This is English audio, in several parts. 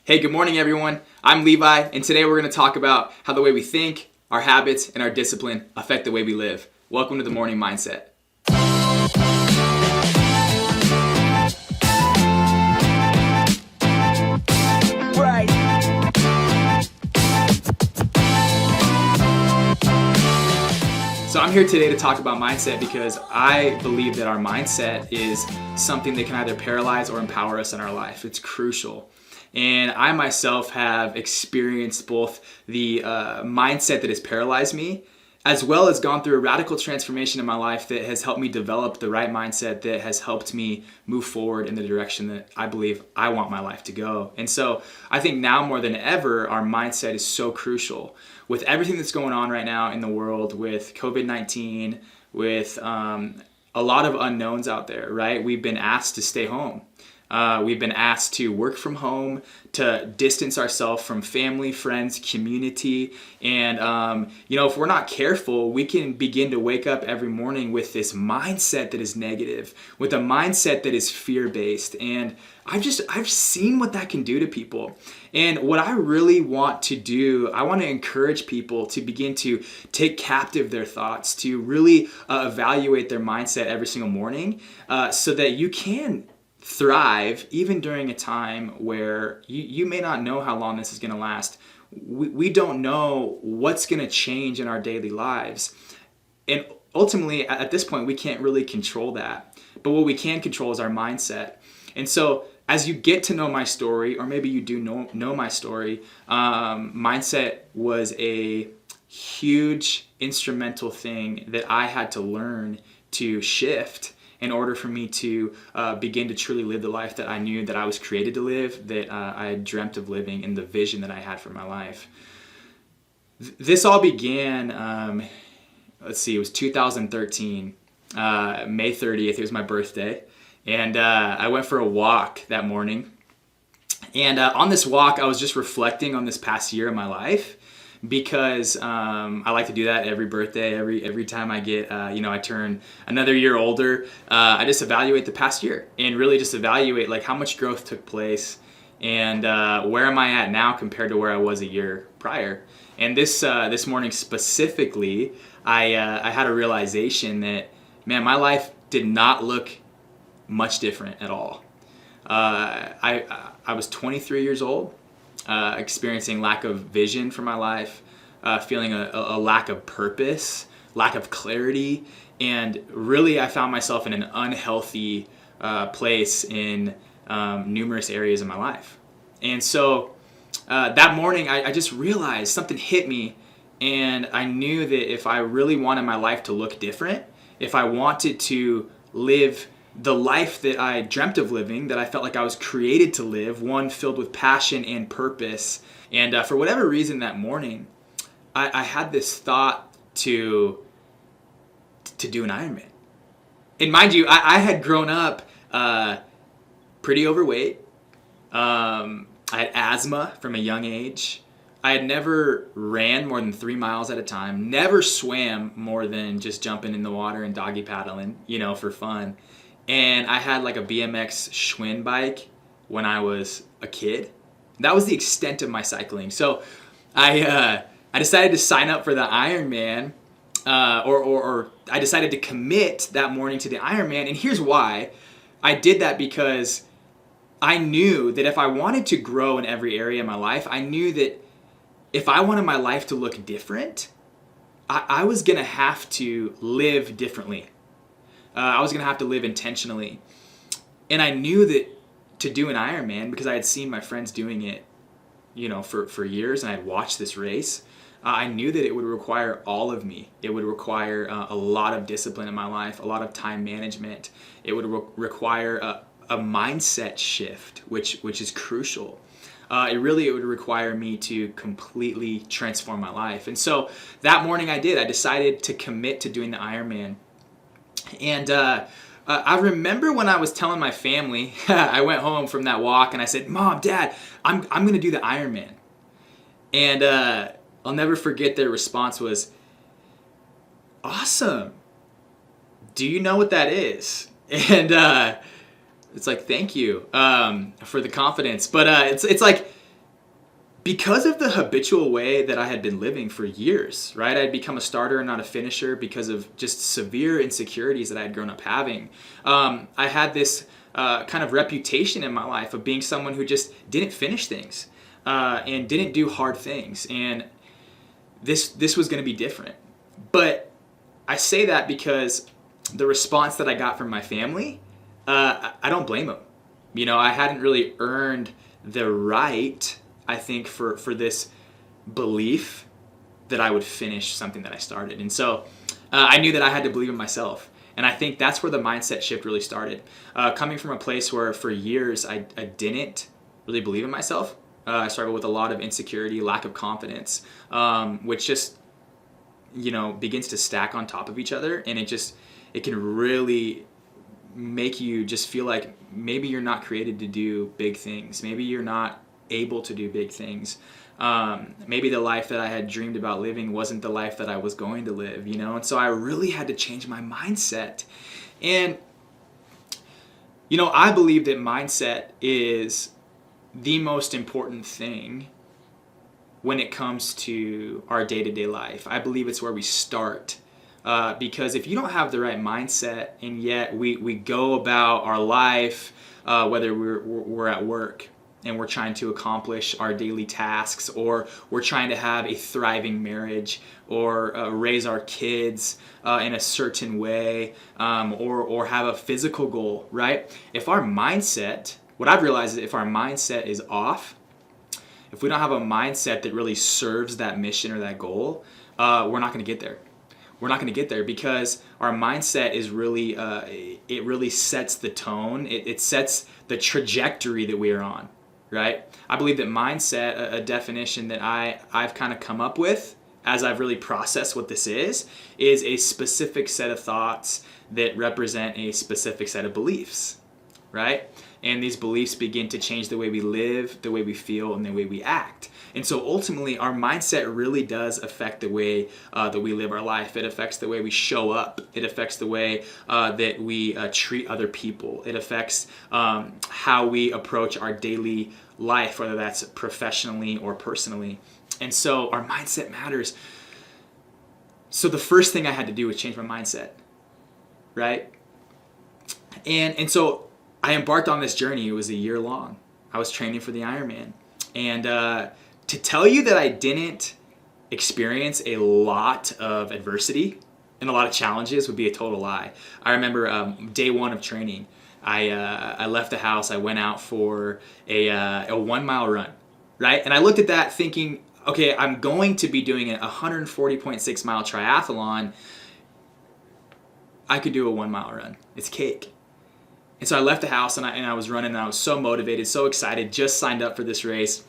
Hey, good morning, everyone. I'm Levi, and today we're going to talk about how the way we think, our habits, and our discipline affect the way we live. Welcome to the Morning Mindset. So I'm here today to talk about mindset because I believe that our mindset is something that can either paralyze or empower us in our life. It's crucial. And I myself have experienced both the mindset that has paralyzed me, as well as gone through a radical transformation in my life that has helped me develop the right mindset that has helped me move forward in the direction that I believe I want my life to go. And so I think now more than ever, our mindset is so crucial. With everything that's going on right now in the world, with COVID-19, with a lot of unknowns out there, right? We've been asked to stay home. We've been asked to work from home, to distance ourselves from family, friends, community. And, if we're not careful, we can begin to wake up every morning with this mindset that is negative, with a mindset that is fear-based. And I've seen what that can do to people. And what I really want to do, I want to encourage people to begin to take captive their thoughts, to really evaluate their mindset every single morning, so that you can thrive even during a time where you may not know how long this is going to last. We don't know what's going to change in our daily lives. And ultimately, at this point, we can't really control that. But what we can control is our mindset. And so as you get to know my story, or maybe you do know my story, mindset was a huge instrumental thing that I had to learn to shift in order for me to begin to truly live the life that I knew that I was created to live, that I had dreamt of living, and the vision that I had for my life. This all began, it was 2013, May 30th, it was my birthday, and I went for a walk that morning. And on this walk, I was just reflecting on this past year of my life, because I like to do that every birthday, every time I get, I turn another year older. I just evaluate the past year and really just evaluate like how much growth took place and where am I at now compared to where I was a year prior. And this morning specifically, I had a realization that, man, my life did not look much different at all. I was 23 years old. Experiencing lack of vision for my life, feeling a lack of purpose, lack of clarity, and really I found myself in an unhealthy place in numerous areas of my life. And so that morning I just realized something hit me, and I knew that if I really wanted my life to look different, if I wanted to live the life that I dreamt of living, that I felt like I was created to live, one filled with passion and purpose. And for whatever reason that morning, I had this thought to do an Ironman. And mind you, I had grown up pretty overweight. I had asthma from a young age. I had never ran more than 3 miles at a time, never swam more than just jumping in the water and doggy paddling, for fun. And I had like a BMX Schwinn bike when I was a kid. That was the extent of my cycling. So I decided to sign up for the Ironman, or I decided to commit that morning to the Ironman. And here's why. I did that because I knew that if I wanted to grow in every area of my life, I knew that if I wanted my life to look different, I was going to have to live differently. I was going to have to live intentionally. And I knew that to do an Ironman, because I had seen my friends doing it, for years, and I had watched this race, I knew that it would require all of me. It would require a lot of discipline in my life, a lot of time management. It would require a mindset shift, which is crucial. It would require me to completely transform my life. And so that morning I did. I decided to commit to doing the Ironman. And I remember when I was telling my family, I went home from that walk and I said, Mom, Dad, I'm going to do the Ironman. And I'll never forget their response was, awesome. Do you know what that is? And it's like, thank you for the confidence. But it's like, because of the habitual way that I had been living for years, right? I had become a starter and not a finisher because of just severe insecurities that I had grown up having. I had this kind of reputation in my life of being someone who just didn't finish things and didn't do hard things. And this was going to be different. But I say that because the response that I got from my family, I don't blame them. You know, I hadn't really earned the right, I think, for this belief that I would finish something that I started. And so I knew that I had to believe in myself. And I think that's where the mindset shift really started. Coming from a place where for years I didn't really believe in myself. I struggled with a lot of insecurity, lack of confidence, which just, you know, begins to stack on top of each other. And it can really make you just feel like maybe you're not created to do big things. Maybe you're not able to do big things. Maybe the life that I had dreamed about living wasn't the life that I was going to live, you know? And so I really had to change my mindset. And, you know, I believe that mindset is the most important thing when it comes to our day-to-day life. I believe it's where we start. Because if you don't have the right mindset and yet we go about our life, whether we're at work and we're trying to accomplish our daily tasks, or we're trying to have a thriving marriage, or raise our kids in a certain way, or have a physical goal, right? If our mindset, what I've realized is if our mindset is off, if we don't have a mindset that really serves that mission or that goal, we're not going to get there. We're not going to get there because our mindset is really, it really sets the tone. It sets the trajectory that we are on, right? I believe that mindset, a definition that I've kind of come up with as I've really processed what this is a specific set of thoughts that represent a specific set of beliefs, right? And these beliefs begin to change the way we live, the way we feel, and the way we act. And so ultimately, our mindset really does affect the way that we live our life. It affects the way we show up. It affects the way that we treat other people. It affects how we approach our daily life, whether that's professionally or personally. And so our mindset matters. So the first thing I had to do was change my mindset, right? And so I embarked on this journey. It was a year long. I was training for the Ironman. And to tell you that I didn't experience a lot of adversity and a lot of challenges would be a total lie. I remember day one of training, I left the house. I went out for a 1 mile run, right? And I looked at that thinking, okay, I'm going to be doing a 140.6 mile triathlon. I could do a 1 mile run. It's cake. And so I left the house and I was running and I was so motivated, so excited, just signed up for this race.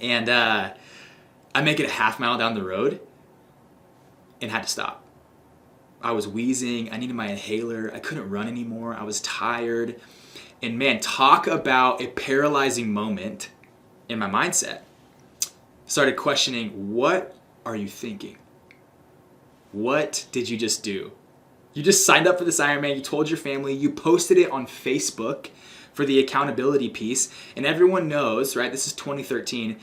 And I make it a half mile down the road and had to stop. I was wheezing. I needed my inhaler. I couldn't run anymore. I was tired. And man, talk about a paralyzing moment in my mindset. Started questioning, what are you thinking? What did you just do? You just signed up for this Ironman. You told your family. You posted it on Facebook for the accountability piece. And everyone knows, right? This is 2013.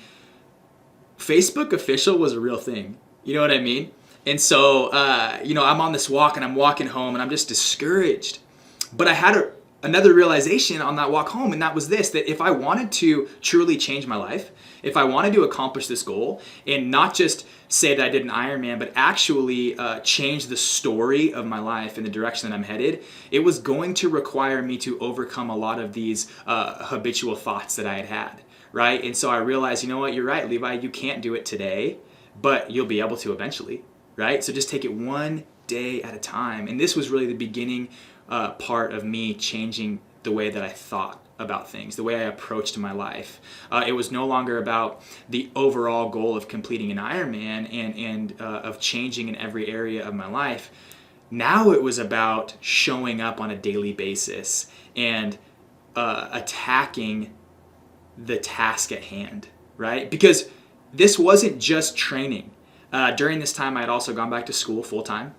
Facebook official was a real thing. You know what I mean? And so, I'm on this walk and I'm walking home and I'm just discouraged. But I had another realization on that walk home, and that was this, that if I wanted to truly change my life, if I wanted to accomplish this goal and not just say that I did an Ironman, but actually change the story of my life in the direction that I'm headed, it was going to require me to overcome a lot of these habitual thoughts that I had, right? And so I realized, you know what, you're right, Levi, you can't do it today, but you'll be able to eventually, right? So just take it one day at a time. And this was really the beginning part of me changing the way that I thought about things, the way I approached my life. It was no longer about the overall goal of completing an Ironman and of changing in every area of my life. Now it was about showing up on a daily basis and attacking the task at hand, right? Because this wasn't just training. During this time, I had also gone back to school full time.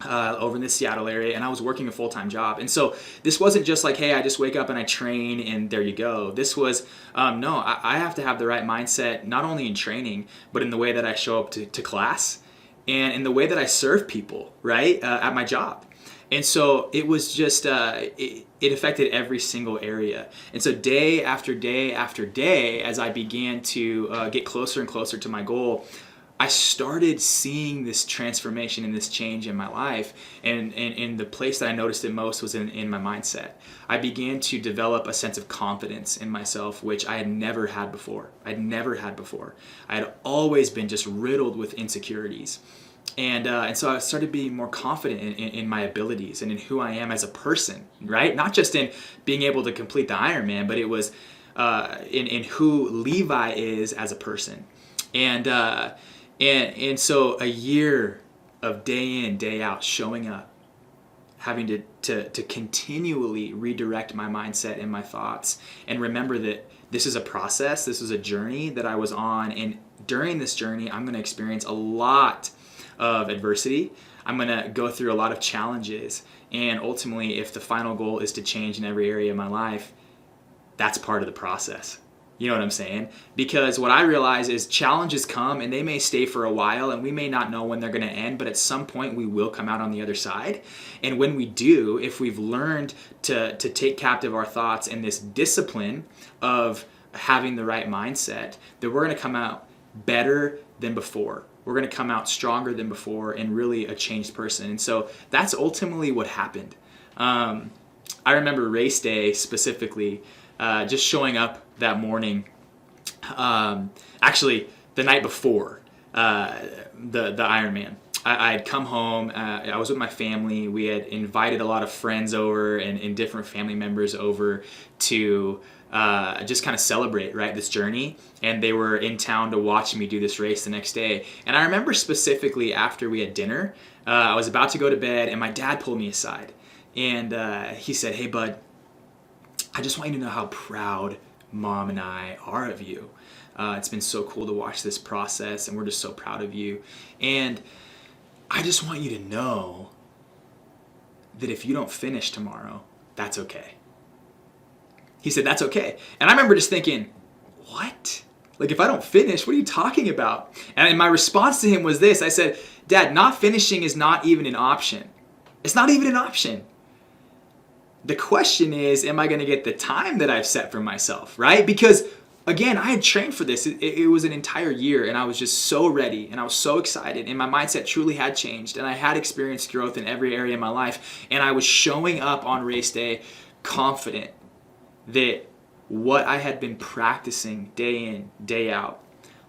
over in the Seattle area, and I was working a full-time job. And so this wasn't just like, hey, I just wake up and I train and there you go. This was, no, I have to have the right mindset, not only in training, but in the way that I show up to class and in the way that I serve people, right, at my job. And so it was just, it affected every single area. And so day after day after day, as I began to get closer and closer to my goal, I started seeing this transformation and this change in my life. And the place that I noticed it most was in my mindset. I began to develop a sense of confidence in myself, which I had never had before. I had always been just riddled with insecurities. And so I started being more confident in my abilities and in who I am as a person, right? Not just in being able to complete the Ironman, but it was in who Levi is as a person. And so a year of day in, day out, showing up, having to continually redirect my mindset and my thoughts, and remember that this is a process, this is a journey that I was on, and during this journey, I'm going to experience a lot of adversity. I'm going to go through a lot of challenges, and ultimately, if the final goal is to change in every area of my life, that's part of the process. You know what I'm saying? Because what I realize is challenges come and they may stay for a while and we may not know when they're going to end, but at some point we will come out on the other side. And when we do, if we've learned to take captive our thoughts and this discipline of having the right mindset, then we're going to come out better than before. We're going to come out stronger than before and really a changed person. And so that's ultimately what happened. I remember race day specifically, just showing up that morning, actually the night before the Ironman. I had come home, I was with my family, we had invited a lot of friends over and different family members over to just kind of celebrate, right, this journey, and they were in town to watch me do this race the next day. And I remember specifically after we had dinner, I was about to go to bed and my dad pulled me aside and he said, "Hey bud, I just want you to know how proud Mom and I are of you. It's been so cool to watch this process and we're just so proud of you. And I just want you to know that if you don't finish tomorrow, that's okay." He said, "That's okay." And I remember just thinking, what? Like, if I don't finish, what are you talking about? And my response to him was this. I said, "Dad, not finishing is not even an option. It's not even an option. The question is, am I going to get the time that I've set for myself," right? Because, again, I had trained for this. It was an entire year, and I was just so ready, and I was so excited, and my mindset truly had changed, and I had experienced growth in every area of my life, and I was showing up on race day confident that what I had been practicing day in, day out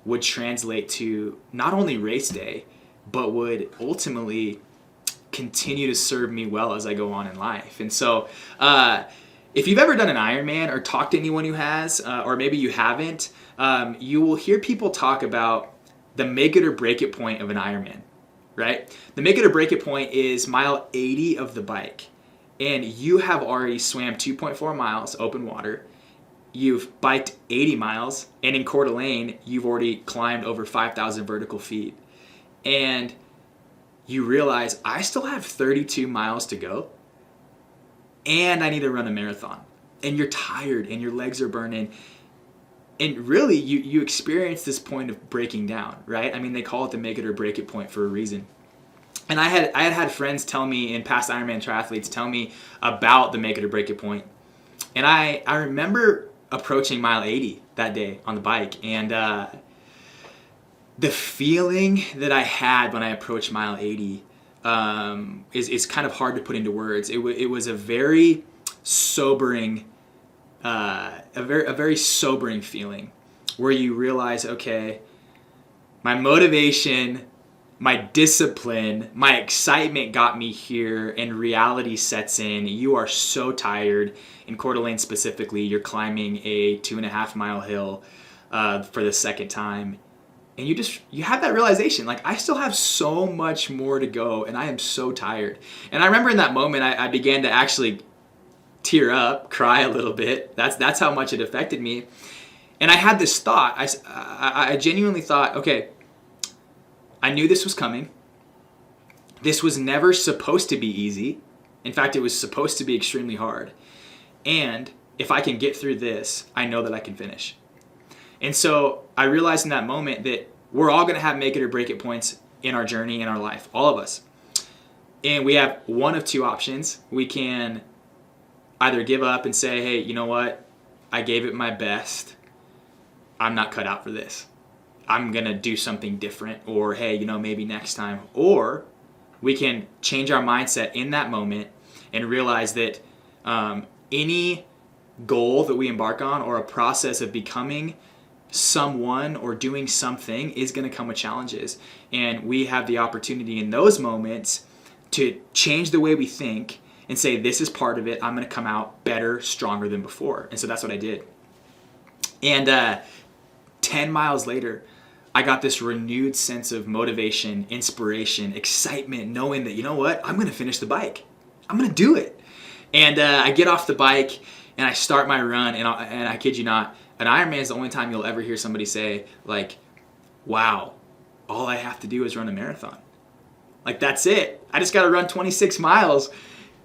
would translate to not only race day, but would ultimately continue to serve me well as I go on in life. And so if you've ever done an Ironman or talked to anyone who has, or maybe you haven't, you will hear people talk about the make it or break it point of an Ironman, right? The make it or break it point is mile 80 of the bike. And you have already swam 2.4 miles open water. You've biked 80 miles. And in Coeur d'Alene, you've already climbed over 5,000 vertical feet. And you realize, I still have 32 miles to go. And I need to run a marathon. And you're tired and your legs are burning. And really, you experience this point of breaking down, right? I mean, they call it the make it or break it point for a reason. And I had friends tell me, and past Ironman triathletes tell me about the make it or break it point. And I remember approaching mile 80 that day on the bike. And the feeling that I had when I approached mile 80 is kind of hard to put into words. It was a very sobering, a very sobering feeling where you realize, okay, my motivation, my discipline, my excitement got me here, and reality sets in. You are so tired. In Coeur d'Alene specifically, you're climbing a 2.5 mile hill for the second time. And you have that realization, like, I still have so much more to go, and I am so tired. And I remember in that moment, I began to actually tear up, cry a little bit. That's how much it affected me. And I had this thought. I genuinely thought, okay, I knew this was coming. This was never supposed to be easy. In fact, it was supposed to be extremely hard. And if I can get through this, I know that I can finish. And so I realized in that moment that we're all going to have make it or break it points in our journey, in our life, all of us. And we have one of two options. We can either give up and say, hey, you know what? I gave it my best. I'm not cut out for this. I'm going to do something different. Or, hey, maybe next time. Or we can change our mindset in that moment and realize that any goal that we embark on or a process of becoming someone or doing something is going to come with challenges. And we have the opportunity in those moments to change the way we think and say, this is part of it. I'm going to come out better, stronger than before. And so that's what I did. And 10 miles later, I got this renewed sense of motivation, inspiration, excitement, knowing that, you know what? I'm going to finish the bike. I'm going to do it. And I get off the bike and I start my run. And I kid you not, an Ironman is the only time you'll ever hear somebody say, like, wow, all I have to do is run a marathon. Like, that's it. I just got to run 26 miles.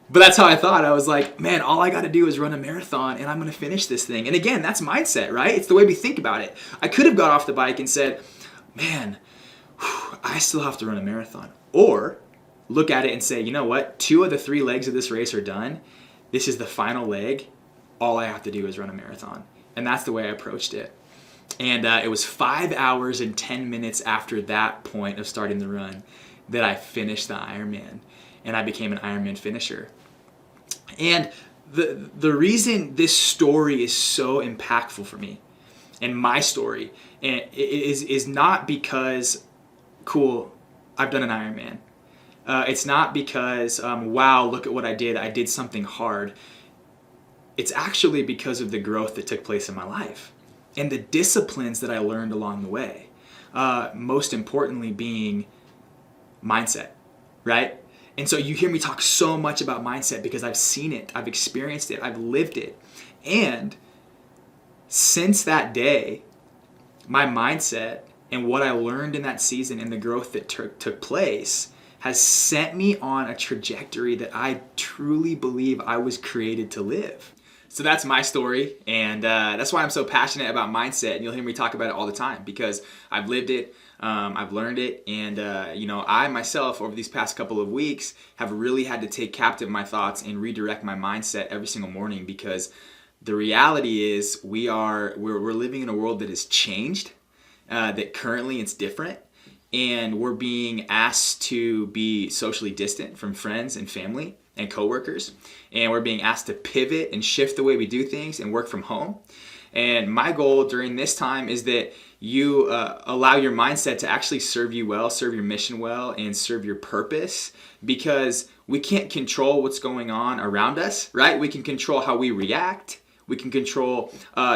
But that's how I thought. I was like, man, all I got to do is run a marathon and I'm going to finish this thing. And again, that's mindset, right? It's the way we think about it. I could have got off the bike and said, man, I still have to run a marathon. Or look at it and say, you know what? 2 of the 3 legs of this race are done. This is the final leg. All I have to do is run a marathon. And that's the way I approached it. And it was 5 hours and 10 minutes after that point of starting the run that I finished the Ironman. And I became an Ironman finisher. And the reason this story is so impactful for me, and my story, is not because, cool, I've done an Ironman. It's not because, wow, look at what I did something hard. It's actually because of the growth that took place in my life and the disciplines that I learned along the way. Most importantly being mindset, right? And so you hear me talk so much about mindset because I've seen it, I've experienced it, I've lived it. And since that day, my mindset and what I learned in that season and the growth that took place has sent me on a trajectory that I truly believe I was created to live. So that's my story, and that's why I'm so passionate about mindset. And you'll hear me talk about it all the time because I've lived it, I've learned it, and I myself over these past couple of weeks have really had to take captive my thoughts and redirect my mindset every single morning because the reality is we're living in a world that has changed, that currently it's different, and we're being asked to be socially distant from friends and family and coworkers, and we're being asked to pivot and shift the way we do things and work from home. And my goal during this time is that you allow your mindset to actually serve you well, serve your mission well, and serve your purpose, because we can't control what's going on around us, right? We can control how we react. We can control,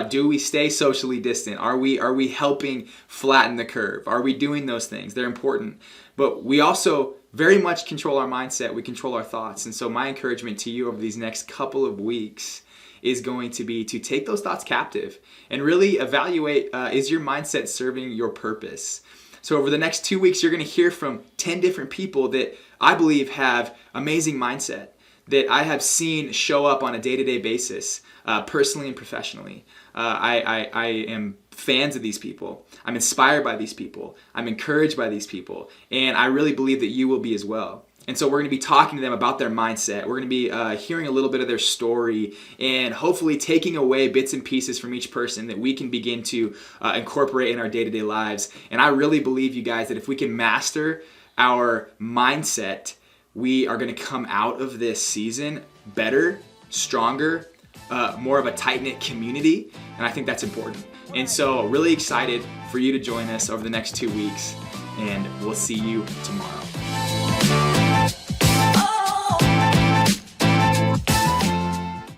do we stay socially distant? Are we helping flatten the curve? Are we doing those things? They're important. But we also very much control our mindset. We control our thoughts. And so my encouragement to you over these next couple of weeks is going to be to take those thoughts captive and really evaluate, is your mindset serving your purpose? So over the next 2 weeks, you're going to hear from 10 different people that I believe have amazing mindset, that I have seen show up on a day-to-day basis, personally and professionally. I am fans of these people. I'm inspired by these people. I'm encouraged by these people. And I really believe that you will be as well. And so we're going to be talking to them about their mindset. We're going to be hearing a little bit of their story and hopefully taking away bits and pieces from each person that we can begin to incorporate in our day-to-day lives. And I really believe, you guys, that if we can master our mindset, we are going to come out of this season better, stronger, more of a tight-knit community, and I think that's important. And so really excited for you to join us over the next 2 weeks, and we'll see you tomorrow.